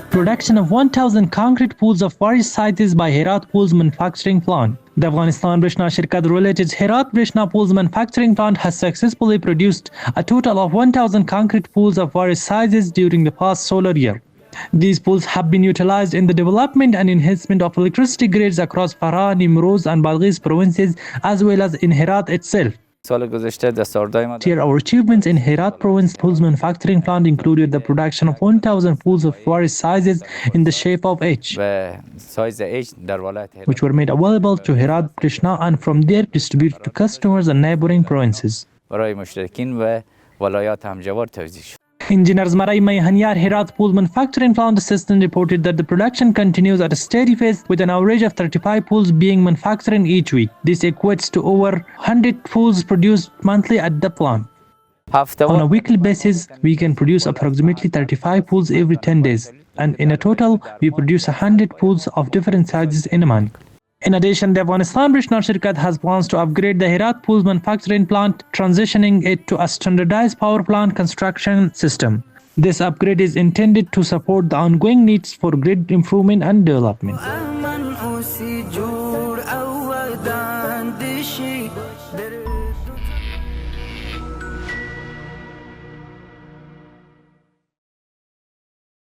Production of 1,000 concrete pools of various sizes by Herat Pools Manufacturing Plant. The Afghanistan Brishna Shirkat related Herat Brishna Pools Manufacturing Plant has successfully produced a total of 1,000 concrete pools of various sizes during the past solar year. These pools have been utilized in the development and enhancement of electricity grids across Farah, Nimroz and Balghis provinces as well as in Herat itself. Here, our achievements in Herat Province Pools Manufacturing Plant included the production of 1,000 pools of various sizes in the shape of H, which were made available to Herat Krishna and from there distributed to customers in neighboring provinces. Engineers Marai Hanyar Herat Pool Manufacturing Plant Assistant reported that the production continues at a steady pace with an average of 35 pools being manufactured each week. This equates to over 100 pools produced monthly at the plant. On a weekly basis, we can produce approximately 35 pools every 10 days, and in a total, we produce 100 pools of different sizes in a month. In addition, the Afghanistan Brishna Shirkat has plans to upgrade the Herat Pools Manufacturing Plant, transitioning it to a standardized power plant construction system. This upgrade is intended to support the ongoing needs for grid improvement and development.